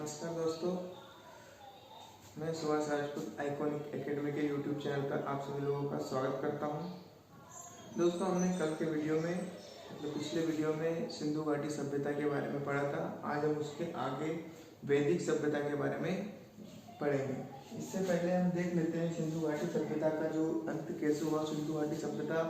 नमस्कार दोस्तों, मैं सुभाष राजपूत आइकॉनिक एकेडमी के यूट्यूब चैनल पर आप सभी लोगों का स्वागत करता हूं। दोस्तों, हमने कल के वीडियो में पिछले वीडियो में सिंधु घाटी सभ्यता के बारे में पढ़ा था। आज हम उसके आगे वैदिक सभ्यता के बारे में पढ़ेंगे। इससे पहले हम देख लेते हैं सिंधु घाटी सभ्यता का जो अंत कैसे हुआ, सिंधु घाटी सभ्यता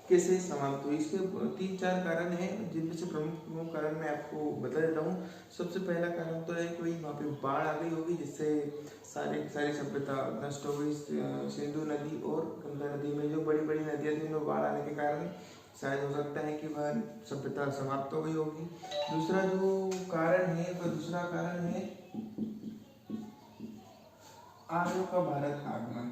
कैसे समाप्त हुई। इसके 3-4 कारण हैं, जिनमें से प्रमुख कारण मैं आपको बता देता हूँ। सबसे पहला कारण तो है कि वहाँ पे बाढ़ आ गई होगी, जिससे सारी सभ्यता नष्ट हो गई। सिंधु नदी और गंगा नदी में जो बड़ी बड़ी नदियाँ थी, उनमें बाढ़ आने के कारण शायद हो सकता है कि वह सभ्यता समाप्त हो गई होगी। दूसरा कारण है आर्यों का भारत आगमन।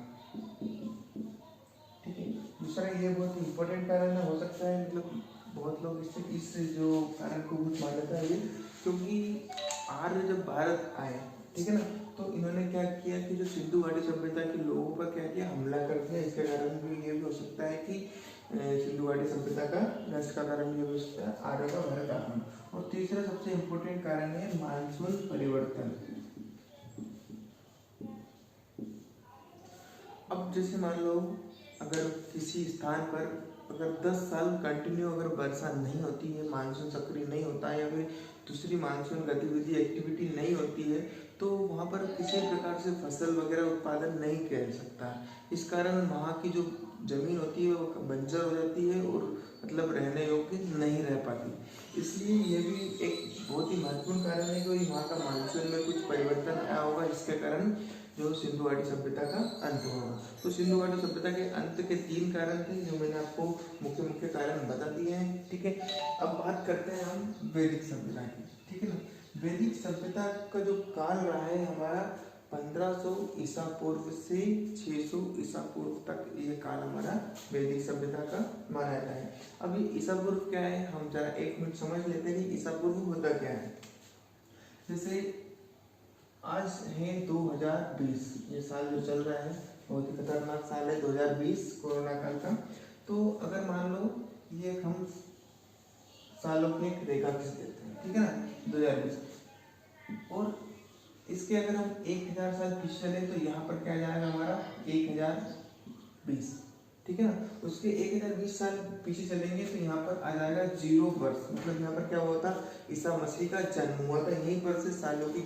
ठीक है, दूसरा ये बहुत इंपॉर्टेंट कारण हो सकता है, मतलब बहुत लोग इस जो कारण को बहुत मान्यता है, क्योंकि आर्य जब भारत आए, ठीक है ना, तो इन्होंने क्या किया कि जो सिंधु घाटी सभ्यता के लोगों पर क्या किया, हमला कर दिया। इसके कारण भी ये भी हो सकता है कि सिंधु घाटी सभ्यता का नष्ट का कारण ये हो सकता है आर्य का भारत आगमन। और तीसरा सबसे इम्पोर्टेंट कारण है मानसून परिवर्तन। अब जैसे मान लो, अगर किसी स्थान पर अगर 10 साल कंटिन्यू अगर वर्षा नहीं होती है, मानसून सक्रिय नहीं होता है, या फिर दूसरी मानसून गतिविधि एक्टिविटी नहीं होती है, तो वहाँ पर किसी प्रकार से फसल वगैरह उत्पादन नहीं किया जा सकता। इस कारण वहाँ की जो जमीन होती है वो बंजर हो जाती है और मतलब रहने योग्य नहीं रह पाती। इसलिए ये भी एक बहुत ही महत्वपूर्ण कारण है कि वहाँ का मानसून में कुछ परिवर्तन आया होगा, जिसके कारण जो सिंधु घाटी सभ्यता का अंत होगा। तो सिंधु घाटी सभ्यता के अंत के 3 कारण थे, जो मैंने आपको मुख्य कारण बता दिए हैं। ठीक है, अब बात करते हैं हम वैदिक सभ्यता की। ठीक है ना, वैदिक सभ्यता का जो काल रहा है हमारा 1500 ईसा पूर्व से 600 ईसा पूर्व तक, ये काल हमारा वैदिक सभ्यता का माना जाता है। अब ये ईसा पूर्व क्या है, हम जरा 1 मिनट समझ लेते हैं कि ईसा पूर्व होता क्या है। जैसे आज है 2020, ये साल जो चल रहा है बहुत ही खतरनाक साल है 2020, कोरोना काल का। तो अगर मान लो ये हम सालों की एक रेखा खींच देते हैं, ठीक है ना, 2020, और इसके अगर हम 1000 साल पीछे चले तो यहाँ पर क्या जाएगा हमारा 1020, ठीक है ना। उसके 1020 साल पीछे चलेंगे तो यहाँ पर आ जाएगा 0 वर्ष, मतलब यहाँ पर क्या हुआ था, ईसा मसीह का जन्म हुआ था। यहीं पर से सालों की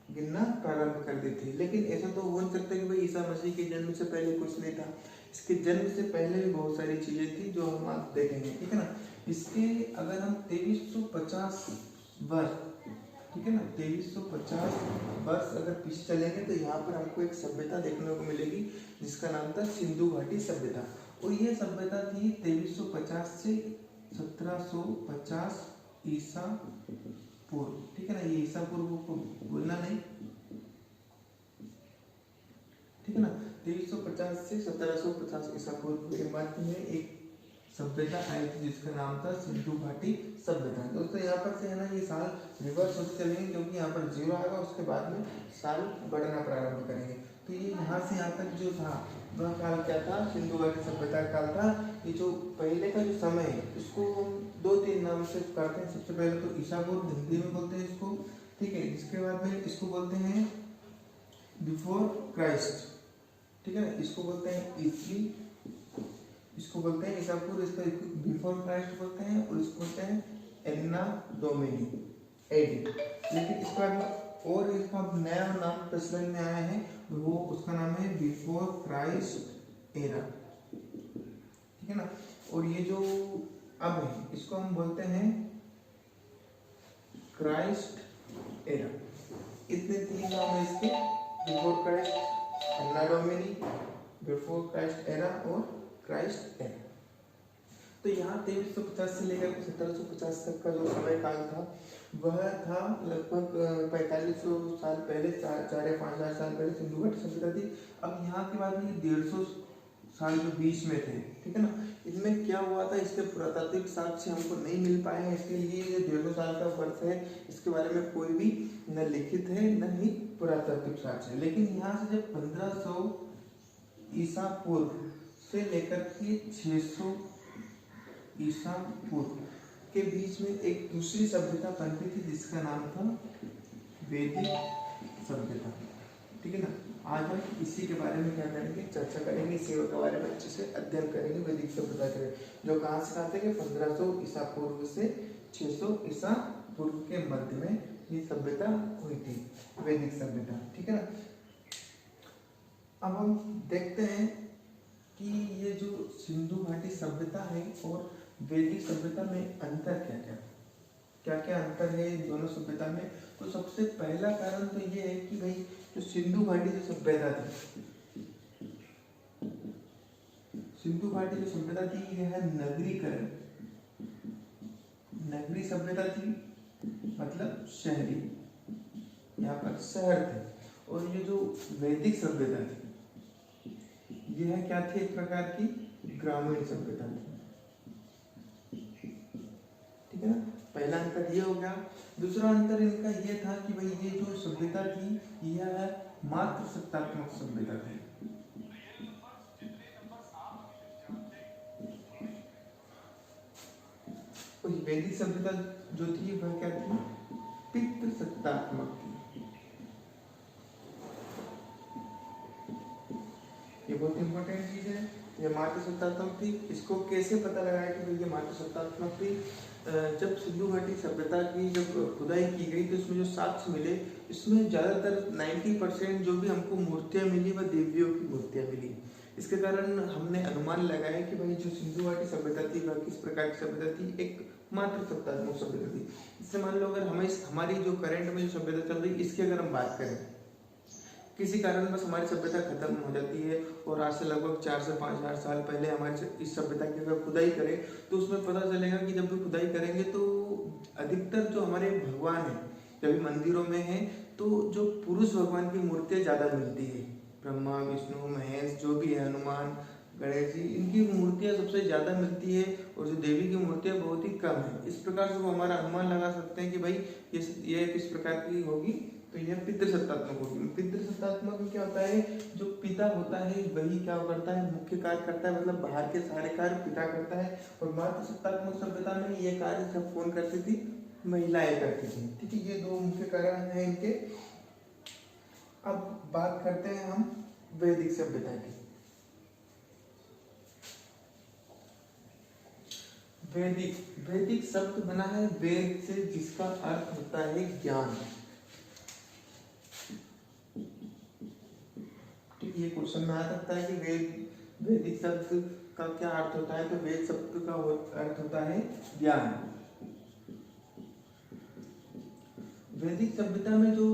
गिनना प्रारंभ कर दी थी। लेकिन ऐसा तो हो नहीं सकता कि भाई ईसा मसीह के जन्म से पहले कुछ नहीं था। इसके जन्म से पहले भी बहुत सारी चीजें थी जो हम आज देखेंगे, ठीक है ना। इसके अगर हम 2350 वर्ष, ठीक है ना, 2350 वर्ष अगर पीछे चलेंगे तो यहाँ पर हमको एक सभ्यता देखने को मिलेगी जिसका नाम था सिंधु घाटी सभ्यता। और ये सभ्यता थी 2350 से 1750 ईसा पूर्व, ठीक है ना। ये ईसा पूर्व को बोलना नहीं, ठीक है ना। 2350 से 1750 ईसा पूर्व के मध्य में एक सभ्यता आई थी जिसका नाम था सिंधु घाटी सभ्यता। दोस्तों, यहाँ पर से है ना, ये साल रिवर्स होते चलेंगे, क्योंकि यहाँ पर 0 आएगा, उसके बाद में साल बढ़ना प्रारंभ करेंगे। तो ये यहाँ से यहाँ तक जो था वह काल क्या था, सिंधु घाटी सभ्यता का काल था। ये जो पहले का जो समय है इसको हम 2-3 नाम से करते हैं। सबसे पहले तो ईसा पूर्व हिंदी में बोलते हैं इसको, ठीक है। इसके बाद में इसको बोलते हैं बिफोर क्राइस्ट, ठीक है ना। इसको बोलते हैं ईसवी, इसको बोलते हैं ईसा पूर्व, इसको बिफोर क्राइस्ट बोलते हैं, और इसको बोलते हैं एन्ना डोमिनी एडी। लेकिन इसके बाद में और इसका नया नाम प्रचलन में आया है, वो उसका नाम है बिफोर क्राइस्ट एरा, ठीक है ना। और ये जो अब है इसको हम बोलते हैं क्राइस्ट एरा। इतने 3 नाम है इसके, before Christ, anno domini, before Christ era और क्राइस्ट एरा। तो यहाँ 2350 से लेकर 1750 तक का जो समय काल था वह था लगभग 4500 साल पहले, 4 या 5 हजार साल पहले सिंधु घाटी सभ्यता थी। अब यहाँ के बाद में 150 साल जो बीच में थे, ठीक है ना, इसमें क्या हुआ था, इसके पुरातात्विक साक्ष्य हमको नहीं मिल पाए हैं। इसके लिए ये 150 साल का वर्ष है, इसके बारे में कोई भी न लिखित है न ही पुरातात्विक साक्ष्य है। लेकिन यहाँ से जब 1500 ईसा पूर्व से लेकर के 600 ईसा पूर्व के बीच में एक दूसरी सभ्यता बनती थी जिसका नाम था वैदिक सभ्यता। ठीक है ना। आज हम इसी के बारे में क्या करेंगे, चर्चा करेंगे, इसी के बारे में अच्छे से अध्ययन करेंगे। वैदिक सभ्यता करेंगे जो कहाँ से आते हैं, 1500 ईसा पूर्व से 600 ईसा पूर्व के मध्य में ये सभ्यता हुई थी, वैदिक सभ्यता। ठीक है ना। अब हम देखते हैं कि ये जो सिंधु घाटी सभ्यता है और वैदिक सभ्यता में अंतर क्या क्या अंतर है दोनों सभ्यता में। तो सबसे पहला कारण तो ये है कि भाई जो सिंधु घाटी जो सभ्यता थी, सिंधु घाटी जो सभ्यता थी यह है नगरीकरण, नगरी सभ्यता थी, मतलब शहरी, यहाँ पर शहर थे। और ये जो वैदिक सभ्यता थी यह क्या थी, एक प्रकार की ग्रामीण सभ्यता थी। ठीक है ना। पहला अंतर ये हो गया। दूसरा अंतर इनका ये था कि भाई ये जो सभ्यता थी यह मात्र सत्तात्मक सभ्यता थी। वैदिक सभ्यता जो थी वह क्या थी, पितृसत्तात्मक थी। ये बहुत इंपॉर्टेंट चीज है। ये मातृसत्तात्मक थी। इसको कैसे पता लगाया कि भाई ये मातृसत्तात्मक थी। जब सिंधु घाटी सभ्यता की जब खुदाई की गई तो इसमें जो साक्ष्य मिले, इसमें ज़्यादातर 90% जो भी हमको मूर्तियाँ मिली वह देवियों की मूर्तियाँ मिली। इसके कारण हमने अनुमान लगाया कि भाई जो सिंधु घाटी सभ्यता थी वह किस प्रकार की सभ्यता थी, एक मातृसत्तात्मक सभ्यता थी। इससे मान लो अगर हमें हमारी जो करंट में जो सभ्यता चल रही इसकी अगर हम बात करें, किसी कारणवश हमारी सभ्यता खत्म हो जाती है और आज से लगभग 4 से 5 हजार साल पहले हमारी इस सभ्यता की अगर खुदाई करें तो उसमें पता चलेगा कि जब भी खुदाई करेंगे तो अधिकतर जो हमारे भगवान हैं जब मंदिरों में हैं तो जो पुरुष भगवान की मूर्तियाँ ज़्यादा मिलती है। ब्रह्मा, विष्णु, महेश जो भी है, हनुमान, गणेश जी, इनकी मूर्तियाँ सबसे ज़्यादा मिलती है और जो देवी की मूर्तियाँ बहुत ही कम है। इस प्रकार से वो हमारा अनुमान लगा सकते हैं कि भाई ये किस प्रकार की होगी, तो यह पितृसत्तात्मक होगी। पितृसत्तात्मक में क्या होता है, जो पिता होता है वही क्या करता है, मुख्य कार्य करता है, मतलब बाहर के सारे कार्य पिता करता है। और मातृसत्तात्मक सभ्यता में ये कार्य सब कौन करती थी, महिलाएं करती थी। ठीक है, ये दो मुख्य कारण हैं इनके। अब बात करते हैं हम वैदिक सभ्यता की। वैदिक शब्द बना है वेद से, जिसका अर्थ होता है ज्ञान। ये क्वेश्चन में आ सकता है कि वैदिक शब्द का क्या अर्थ होता है, तो वेद शब्द का अर्थ होता है ज्ञान। वैदिक सभ्यता में जो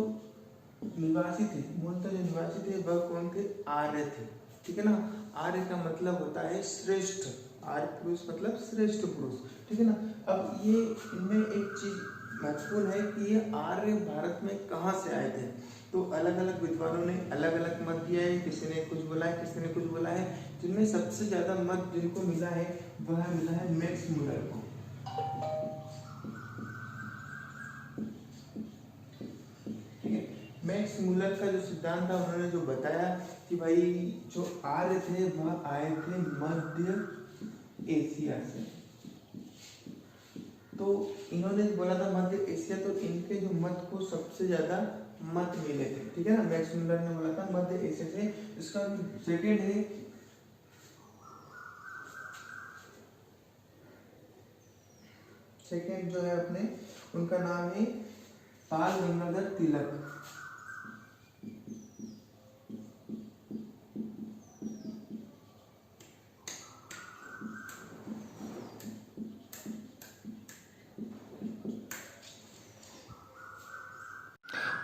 निवासी थे, मूलतः जो निवासी थे वह कौन थे, आर्य थे। ठीक है ना। आर्य का मतलब होता है श्रेष्ठ, आर्य पुरुष मतलब श्रेष्ठ पुरुष। ठीक है ना। अब ये इनमें एक चीज महत्वपूर्ण है कि ये आर्य भारत में कहाँ से आए थे। तो अलग अलग विद्वानों ने अलग अलग मत दिया है, किसी ने कुछ बोला है, किसी ने कुछ बोला है। जिनमें सबसे ज्यादा मत जिनको मिला है वह मिला है मैक्स मुलर को। ठीक है, मैक्स मुलर का जो सिद्धांत था उन्होंने जो बताया कि भाई जो आर्य थे वह आए थे मध्य एशिया से। तो इन्होंने बोला था मध्य एशिया, तो इनके जो मत को सबसे ज्यादा मत मिले थे। ठीक है ना। मैक्स मुलर ने बोला था मध्य एशिया से। इसका सेकंड है सेकंड जो है अपने, उनका नाम है बाल गंगाधर तिलक।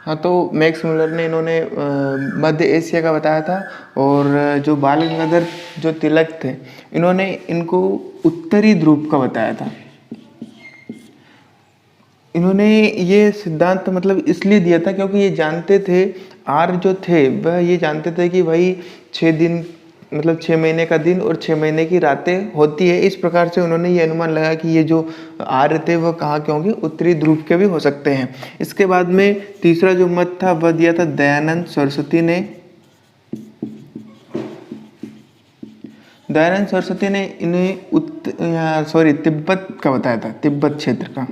हाँ, तो मैक्स मुलर ने इन्होंने मध्य एशिया का बताया था। और जो बाल गंगाधर जो तिलक थे इन्होंने इनको उत्तरी ध्रुव का बताया था। इन्होंने ये सिद्धांत मतलब इसलिए दिया था क्योंकि ये जानते थे, आर्य जो थे वह ये जानते थे कि भाई 6 दिन मतलब 6 महीने का दिन और 6 महीने की रातें होती है। इस प्रकार से उन्होंने ये अनुमान लगाया कि ये जो आर्य थे वह कहाँ के होंगे, उत्तरी ध्रुव के भी हो सकते हैं। इसके बाद में तीसरा जो मत था वह दिया था दयानंद सरस्वती ने। दयानंद सरस्वती ने इन्हें तिब्बत का बताया था, तिब्बत क्षेत्र का,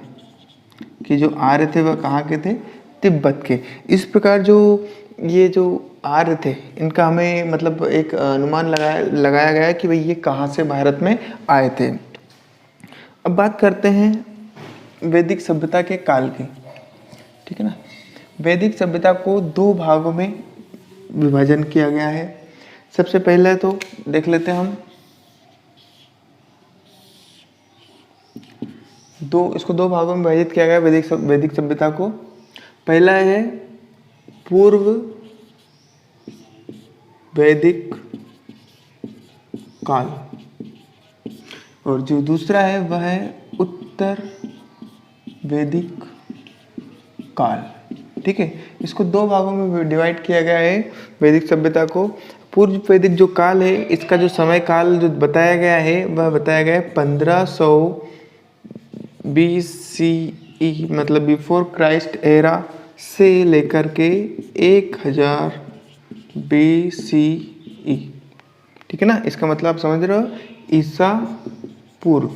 कि जो आर्य थे वह कहाँ के थे, तिब्बत के। इस प्रकार जो ये जो आर्य थे इनका हमें मतलब एक अनुमान लगाया गया है कि भाई ये कहाँ से भारत में आए थे। अब बात करते हैं वैदिक सभ्यता के काल की, ठीक है ना। वैदिक सभ्यता को दो भागों में विभाजन किया गया है। सबसे पहले तो देख लेते हैं हम इसको दो भागों में विभाजित किया गया है वैदिक सभ्यता को। पहला है पूर्व वैदिक काल और जो दूसरा है वह है उत्तर वैदिक काल, ठीक है। इसको दो भागों में डिवाइड किया गया है वैदिक सभ्यता को। पूर्व वैदिक जो काल है इसका जो समय काल जो बताया गया है वह बताया गया है 1500 BCE मतलब बिफोर क्राइस्ट एरा से लेकर के 1000 BCE, ठीक है ना। इसका मतलब आप समझ रहे हो, ईसा पूर्व।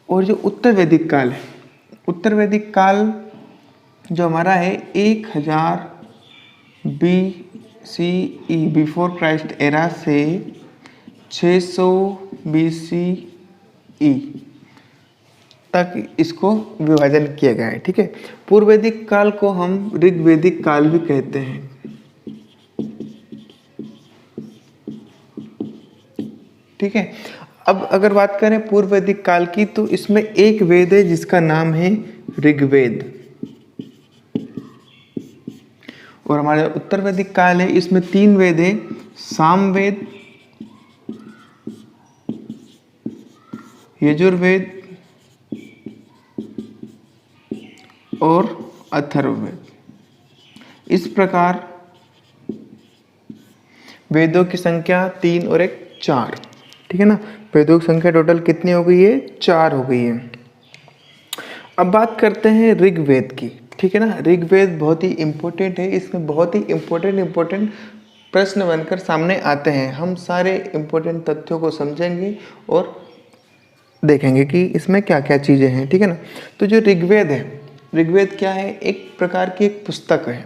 और जो उत्तर वैदिक काल है, उत्तर वैदिक काल जो हमारा है 1000 BCE बिफोर क्राइस्ट एरा से 600 BCE तक इसको विभाजन किया गया है, ठीक है। पूर्व वैदिक काल को हम ऋग्वैदिक काल भी कहते हैं, ठीक है। अब अगर बात करें पूर्व वैदिक काल की तो इसमें एक वेद है जिसका नाम है ऋग्वेद। और हमारे उत्तर वैदिक काल है इसमें 3 वेद है, सामवेद, यजुर्वेद और अथर्ववेद। इस प्रकार वेदों की संख्या 3 और 1 4, ठीक है ना। वेदों की संख्या टोटल कितनी हो गई है? 4 हो गई है। अब बात करते हैं ऋग्वेद की, ठीक है ना। ऋग्वेद बहुत ही इम्पोर्टेंट है, इसमें बहुत ही इम्पोर्टेंट प्रश्न बनकर सामने आते हैं। हम सारे इम्पोर्टेंट तथ्यों को समझेंगे और देखेंगे कि इसमें क्या क्या चीज़ें हैं, ठीक है ना। तो जो ऋग्वेद है, ऋग्वेद क्या है? एक प्रकार की एक पुस्तक है।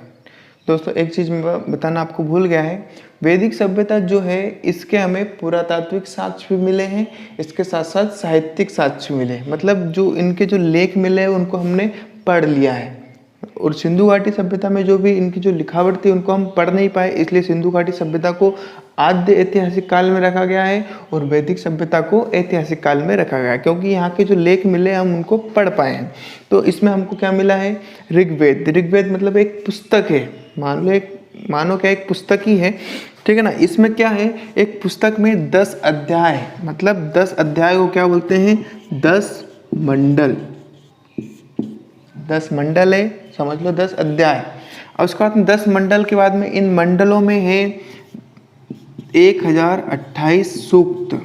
दोस्तों एक चीज़ मैं बताना आपको भूल गया है, वैदिक सभ्यता जो है इसके हमें पुरातात्विक साक्ष्य भी मिले हैं, इसके साथ साथ साहित्यिक साक्ष्य मिले, मतलब जो इनके जो लेख मिले हैं उनको हमने पढ़ लिया है। और सिंधु घाटी सभ्यता में जो भी इनकी जो लिखावट थी उनको हम पढ़ नहीं पाए, इसलिए सिंधु घाटी सभ्यता को आद्य ऐतिहासिक काल में रखा गया है और वैदिक सभ्यता को ऐतिहासिक काल में रखा गया है, क्योंकि यहाँ के जो लेख मिले हम उनको पढ़ पाए हैं। तो इसमें हमको क्या मिला है? ऋग्वेद। ऋग्वेद मतलब एक पुस्तक है, मानो क्या एक पुस्तक ही है, ठीक है ना। इसमें क्या है? एक पुस्तक में 10 अध्याय है, मतलब 10 अध्याय को क्या बोलते हैं? 10 मंडल। 10 मंडल है, समझ लो 10 अध्याय। और उसके बाद में 10 मंडल के बाद में इन मंडलों में है 1028 सूक्त,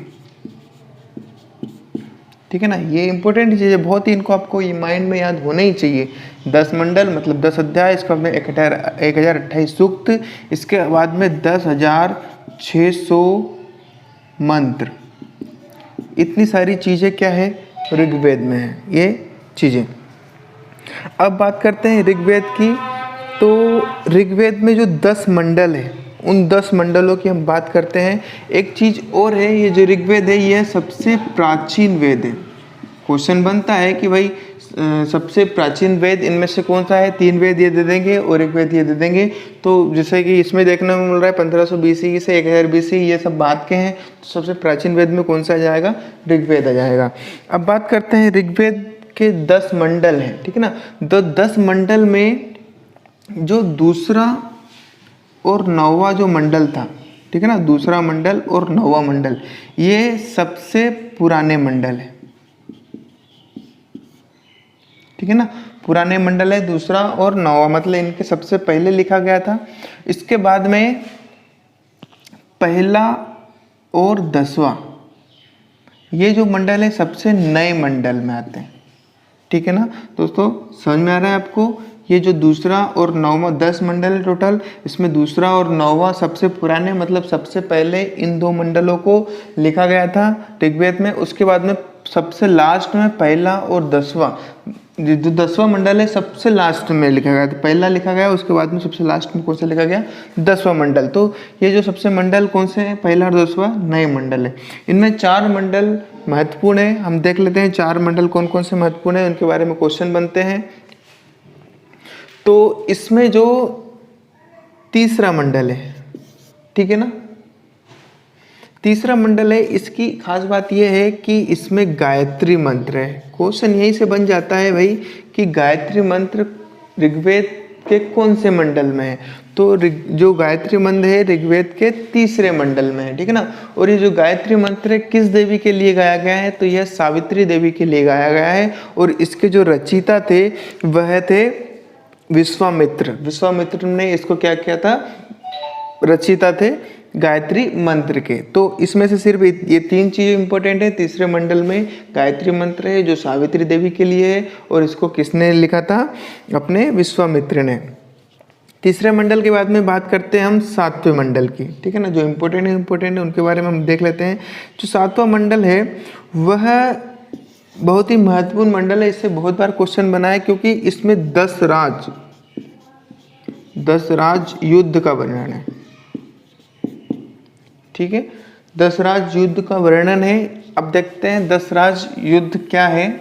ठीक है ना। ये इंपॉर्टेंट चीज़ है बहुत ही, इनको आपको ये माइंड में याद होना ही चाहिए। 10 मंडल मतलब 10 अध्याय, इसके बाद में 1028 सूक्त, इसके बाद में 10,600 मंत्र। इतनी सारी चीज़ें क्या है? ऋग्वेद में है ये चीज़ें। अब बात करते हैं ऋग्वेद की। तो ऋग्वेद में जो 10 मंडल है उन 10 मंडलों की हम बात करते हैं। एक चीज़ और है, ये जो ऋग्वेद है ये सबसे प्राचीन वेद है। क्वेश्चन बनता है कि भाई सबसे प्राचीन वेद इनमें से कौन सा है? 3 वेद ये दे देंगे और एक वेद ये दे देंगे। तो जैसे कि इसमें देखने को मिल रहा है 1500 BCE से 1000 BCE, ये सब बात के हैं। तो सबसे प्राचीन वेद में कौन सा आ जाएगा? ऋग्वेद आ जाएगा। अब बात करते हैं ऋग्वेद के 10 मंडल हैं, ठीक है ना। तो 10 मंडल में जो दूसरा और 9वां जो मंडल था, ठीक है ना, दूसरा मंडल और 9वां मंडल, ये सबसे पुराने मंडल है, ठीक है ना। पुराने मंडल है दूसरा और 9वां, मतलब इनके सबसे पहले लिखा गया था। इसके बाद में पहला और 10वां ये जो मंडल है सबसे नए मंडल में आते हैं, ठीक है ना। दोस्तों समझ में आ रहा है आपको? ये जो दूसरा और 9वां 10 मंडल है टोटल, इसमें दूसरा और 9वां सबसे पुराने, मतलब सबसे पहले इन 2 मंडलों को लिखा गया था ऋग्वेद में। उसके बाद में सबसे लास्ट में पहला और 10वां जो 10वां मंडल है सबसे लास्ट में लिखा गया, तो पहला लिखा गया उसके बाद में सबसे लास्ट में कौन सा लिखा गया, 10वां मंडल। तो ये जो सबसे मंडल कौन से हैं, पहला और 10वां नए मंडल है। इनमें 4 मंडल महत्वपूर्ण है, हम देख लेते हैं 4 मंडल कौन कौन से महत्वपूर्ण है, उनके बारे में क्वेश्चन बनते हैं। तो इसमें जो तीसरा मंडल है, ठीक है ना, तीसरा मंडल है, इसकी खास बात यह है कि इसमें गायत्री मंत्र है। क्वेश्चन यही से बन जाता है भाई कि गायत्री मंत्र ऋग्वेद के कौन से मंडल में है, तो जो गायत्री मंत्र है ऋग्वेद के तीसरे मंडल में है, ठीक है ना। और ये जो गायत्री मंत्र है किस देवी के लिए गाया गया है, तो यह सावित्री देवी के लिए गाया गया है। और इसके जो रचयिता थे वह थे विश्वामित्र। विश्वामित्र ने इसको क्या किया था, रचयिता थे गायत्री मंत्र के। तो इसमें से सिर्फ ये 3 चीज़ें इंपॉर्टेंट है। तीसरे मंडल में गायत्री मंत्र है जो सावित्री देवी के लिए है, और इसको किसने लिखा था, अपने विश्वामित्र ने। तीसरे मंडल के बाद में बात करते हैं हम 7वें मंडल की, ठीक है ना। जो इम्पोर्टेंट है उनके बारे में हम देख लेते हैं। जो 7वां मंडल है वह बहुत ही महत्वपूर्ण मंडल है, इससे बहुत बार क्वेश्चन बना है, क्योंकि इसमें 10 राज युद्ध का वर्णन है, ठीक है। 10 राज युद्ध का वर्णन है। अब देखते हैं 10 राज युद्ध क्या है।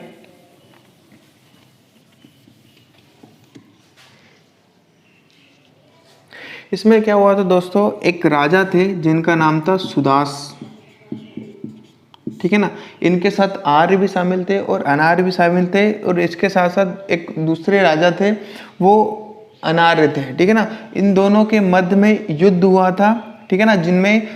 इसमें क्या हुआ था दोस्तों, एक राजा थे जिनका नाम था सुदास, ठीक है ना। इनके साथ आर्य भी शामिल थे और अनार्य भी शामिल थे, और इसके साथ साथ एक दूसरे राजा थे वो अनार्य थे, ठीक है ना। इन दोनों के मध्य में युद्ध हुआ था, ठीक है ना, जिनमें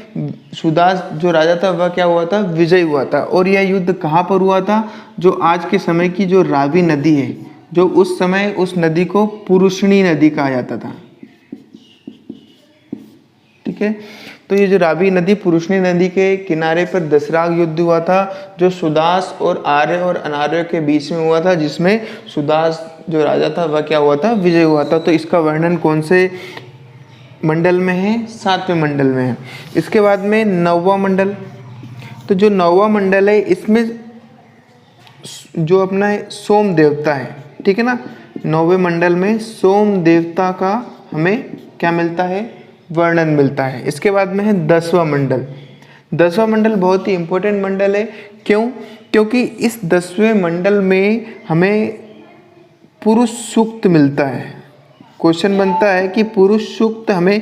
सुदास जो राजा था वह क्या हुआ था, विजय हुआ था। और यह युद्ध कहाँ पर हुआ था, जो आज के समय की जो रावी नदी है, जो उस समय उस नदी को पुरुषणी नदी कहा जाता था, ठीक है। तो ये जो रावी नदी, पुरुषणी नदी के किनारे पर दसराग युद्ध हुआ था, जो सुदास और आर्य और अनार्य के बीच में हुआ था, जिसमें सुदास जो राजा था वह क्या हुआ था, विजय हुआ था। तो इसका वर्णन कौन से मंडल में है, 7वें मंडल में है। इसके बाद में 9वां मंडल। तो जो 9वां मंडल है इसमें जो अपना सोम देवता है, ठीक है ना, 9वें मंडल में सोम देवता का हमें क्या मिलता है, वर्णन मिलता है। इसके बाद में है 10वां मंडल। 10वां मंडल बहुत ही इंपॉर्टेंट मंडल है। क्यों, क्योंकि इस 10वें मंडल में हमें पुरुष सूक्त मिलता है। क्वेश्चन बनता है कि पुरुष सूक्त हमें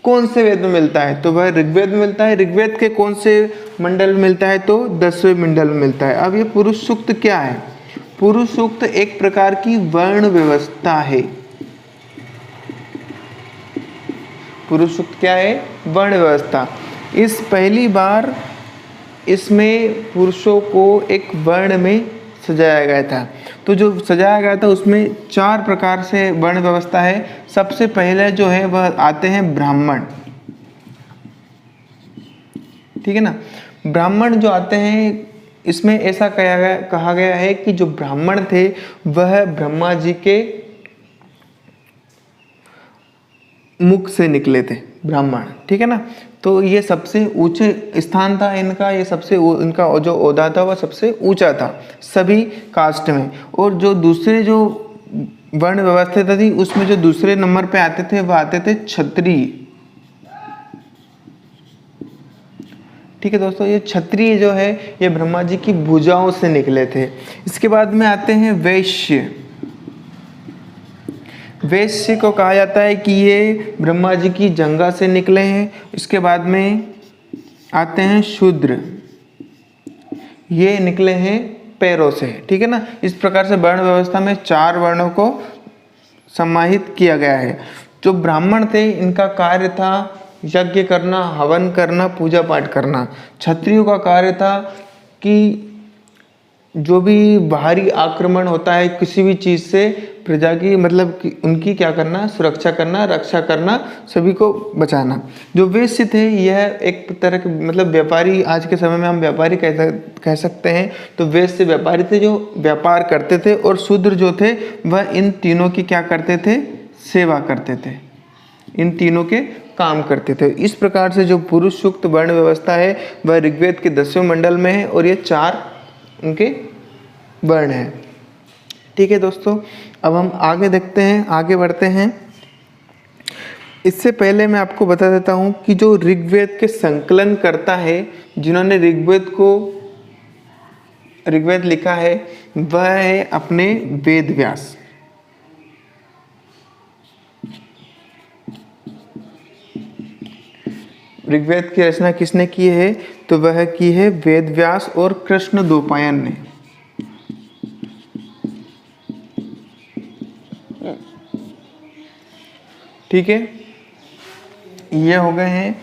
कौन से वेद में मिलता है, तो वह ऋग्वेद में मिलता है। ऋग्वेद के कौन से मंडल में मिलता है, तो 10वें मंडल में मिलता है। अब ये पुरुष सूक्त क्या है, पुरुष सूक्त एक प्रकार की वर्ण व्यवस्था है। पुरुष सूक्त क्या है, वर्ण व्यवस्था। इस पहली बार इसमें पुरुषों को एक वर्ण में सजाया गया था। तो जो सजाया गया था उसमें 4 प्रकार से वर्ण व्यवस्था है। सबसे पहले जो है वह आते हैं ब्राह्मण, ठीक है ना। ब्राह्मण जो आते हैं, इसमें ऐसा कहा गया है कि जो ब्राह्मण थे वह ब्रह्मा जी के मुख से निकले थे, ब्राह्मण, ठीक है ना। तो ये सबसे ऊंचे स्थान था इनका, ये सबसे इनका जो ओहदा था वह सबसे ऊंचा था सभी कास्ट में। और जो दूसरे जो वर्ण व्यवस्था थी उसमें जो दूसरे नंबर पे आते थे वह आते थे क्षत्रिय, ठीक है दोस्तों। ये क्षत्रिय जो है ये ब्रह्मा जी की भुजाओं से निकले थे। इसके बाद में आते हैं वैश्य। वैश्य को कहा जाता है कि ये ब्रह्मा जी की जंघा से निकले हैं। इसके बाद में आते हैं शूद्र, ये निकले हैं पैरों से, ठीक है ना। इस प्रकार से वर्ण व्यवस्था में 4 वर्णों को समाहित किया गया है। जो ब्राह्मण थे इनका कार्य था यज्ञ करना, हवन करना, पूजा पाठ करना। क्षत्रियों का कार्य था कि जो भी बाहरी आक्रमण होता है किसी भी चीज़ से प्रजा की, मतलब कि उनकी क्या करना, सुरक्षा करना, रक्षा करना, सभी को बचाना। जो वैश्य थे यह एक तरह के मतलब व्यापारी, आज के समय में हम व्यापारी कह सकते हैं। तो वैश्य व्यापारी थे जो व्यापार करते थे, और शूद्र जो थे वह इन तीनों की क्या करते थे, सेवा करते थे, इन तीनों के काम करते थे। इस प्रकार से जो पुरुष सूक्त वर्ण व्यवस्था है वह ऋग्वेद के 10वें मंडल में है, और ये 4 उनके वर्ण हैं। ठीक है दोस्तों, अब हम आगे देखते हैं, आगे बढ़ते हैं। इससे पहले मैं आपको बता देता हूँ कि जो ऋग्वेद के संकलन करता है, जिन्होंने ऋग्वेद लिखा है, वह है अपने वेद व्यास। ऋग्वेद की रचना किसने की है? तो वह की है वेद व्यास और कृष्ण द्वैपायन ने। ठीक है, ये हो गए हैं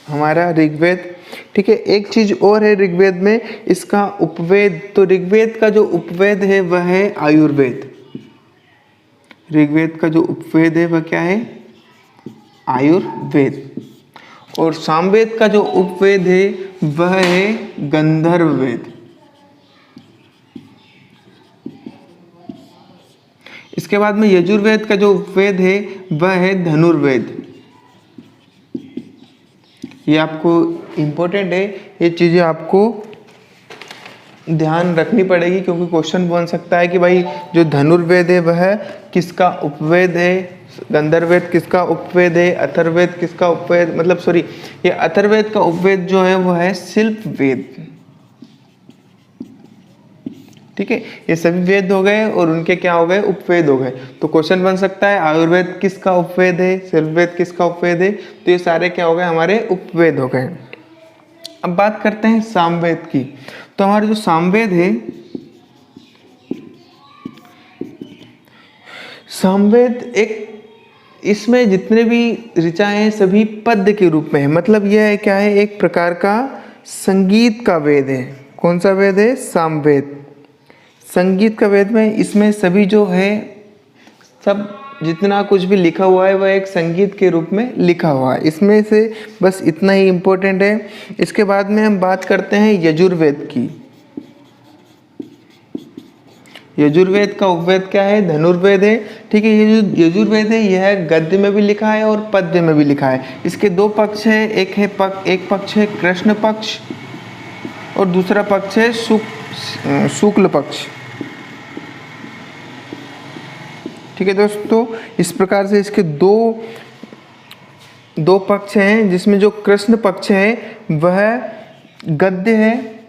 हमारा ऋग्वेद। ठीक है, एक चीज और है ऋग्वेद में, इसका उपवेद। तो ऋग्वेद का जो उपवेद है वह है आयुर्वेद। ऋग्वेद का जो उपवेद है वह क्या है? आयुर्वेद। और सामवेद का जो उपवेद है वह है गंधर्व वेद। इसके बाद में यजुर्वेद का जो उपवेद है वह है धनुर्वेद। ये आपको इम्पोर्टेंट है, ये चीज़ें आपको ध्यान रखनी पड़ेगी, क्योंकि क्वेश्चन बन सकता है कि भाई जो धनुर्वेद है वह किसका उपवेद है, गंधर्ववेद किसका उपवेद है, अथर्ववेद किसका उपवेद, मतलब सॉरी, ये अथर्ववेद का उपवेद जो है वो है शिल्प वेद। ठीक है, ये सभी वेद हो गए और उनके क्या हो गए? उपवेद हो गए। तो क्वेश्चन बन सकता है आयुर्वेद किसका उपवेद है, शिल्पवेद किसका उपवेद है, तो ये सारे क्या हो गए? हमारे उपवेद हो गए। अब बात करते हैं सामवेद की। तो हमारे जो सामवेद है, सामवेद एक, इसमें जितने भी ऋचाएं हैं सभी पद्य के रूप में है। मतलब यह है क्या है? एक प्रकार का संगीत का वेद है। कौन सा वेद है? सामवेद। संगीत का वेद में इसमें सभी जो है, सब जितना कुछ भी लिखा हुआ है वह एक संगीत के रूप में लिखा हुआ है। इसमें से बस इतना ही इम्पोर्टेंट है। इसके बाद में हम बात करते हैं यजुर्वेद की। यजुर्वेद का उपवेद क्या है? धनुर्वेद है। ठीक है, ये जो यजुर्वेद है यह गद्य में भी लिखा है और पद्य में भी लिखा है। इसके दो पक्ष है, एक पक्ष है कृष्ण पक्ष और दूसरा पक्ष है शुक्ल पक्ष। ठीक है दोस्तों, इस प्रकार से इसके दो पक्ष हैं, जिसमें जो कृष्ण पक्ष है वह गद्य है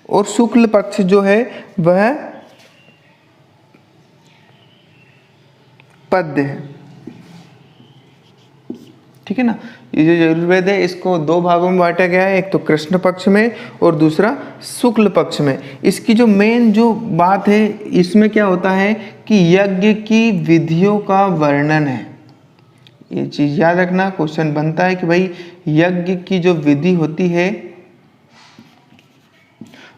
और शुक्ल पक्ष जो है वह पद्य है। ठीक है ना, ये जो यजुर्वेद है इसको दो भागों में बांटा गया है, एक तो कृष्ण पक्ष में और दूसरा शुक्ल पक्ष में। इसकी जो मेन जो बात है, इसमें क्या होता है कि यज्ञ की विधियों का वर्णन है। ये चीज याद रखना, क्वेश्चन बनता है कि भाई यज्ञ की जो विधि होती है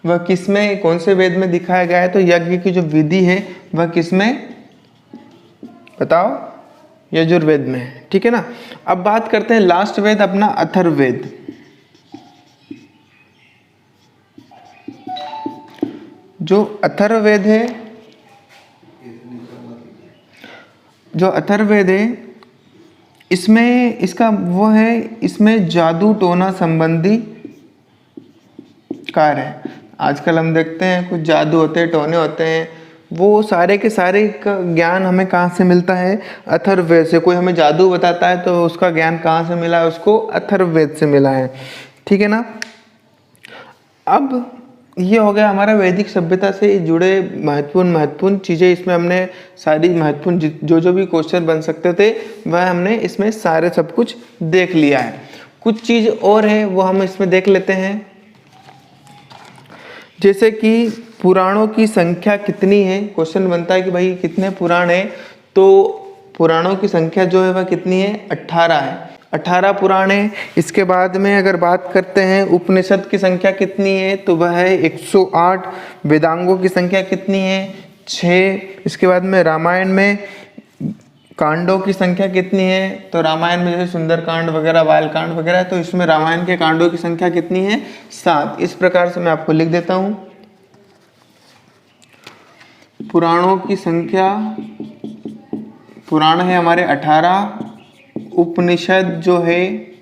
वह किसमें, कौन से वेद में दिखाया गया है? तो यज्ञ की जो विधि है वह किसमें? बताओ, यजुर्वेद में। ठीक है ना, अब बात करते हैं लास्ट वेद अपना अथर्ववेद। जो अथर्ववेद है, जो अथर्ववेद है इसमें इसका वो है, इसमें जादू टोना संबंधी कार्य है। आजकल हम देखते हैं कुछ जादू होते हैं, टोने होते हैं, वो सारे के सारे का ज्ञान हमें कहाँ से मिलता है? अथर्ववेद से। कोई हमें जादू बताता है तो उसका ज्ञान कहाँ से मिला है? उसको अथर्ववेद से मिला है। ठीक है ना, अब ये हो गया हमारा वैदिक सभ्यता से जुड़े महत्वपूर्ण चीज़ें। इसमें हमने सारी महत्वपूर्ण जो भी क्वेश्चन बन सकते थे वह हमने इसमें सारे सब कुछ देख लिया है। कुछ चीज़ और है वो हम इसमें देख लेते हैं, जैसे कि पुराणों की संख्या कितनी है। क्वेश्चन बनता है कि भाई कितने पुराण है, तो पुराणों की संख्या जो है वह कितनी है? 18 है। 18 पुराण है। इसके बाद में अगर बात करते हैं उपनिषद की संख्या कितनी है, तो वह है 108। वेदांगों की संख्या कितनी है? 6। इसके बाद में रामायण में कांडों की संख्या कितनी है? तो रामायण में जैसे सुंदरकांड वगैरह, बालकांड वगैरह है, तो इसमें रामायण के कांडों की संख्या कितनी है? 7। इस प्रकार से मैं आपको लिख देता हूं, पुराणों की संख्या, पुराण है हमारे 18, उपनिषद जो है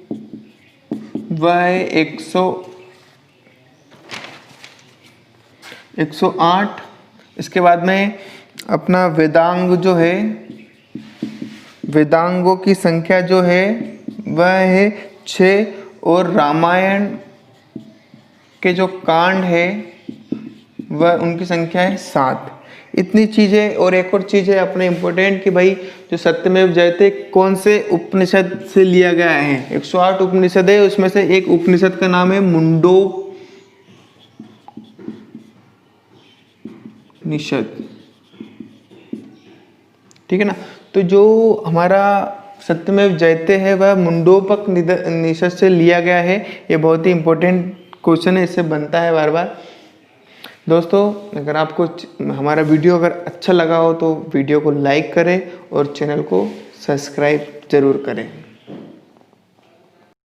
वह है 108, इसके बाद में अपना वेदांग जो है, वेदांगों की संख्या जो है वह है 6 और रामायण के जो कांड है वह उनकी संख्या है 7। इतनी चीज़ें। और एक और चीज़ है अपने इम्पोर्टेंट कि भाई जो सत्यमेव जयते कौन से उपनिषद से लिया गया है। 108 उपनिषद है, उसमें से एक उपनिषद का नाम है मुंडोपनिषद, ठीक है ना। तो जो हमारा सत्यमेव जयते है वह मुंडोपनिषद से लिया गया है। ये बहुत ही इम्पोर्टेंट क्वेश्चन है, इससे बनता है बार बार। दोस्तों अगर आपको हमारा वीडियो अगर अच्छा लगा हो तो वीडियो को लाइक करें और चैनल को सब्सक्राइब जरूर करें।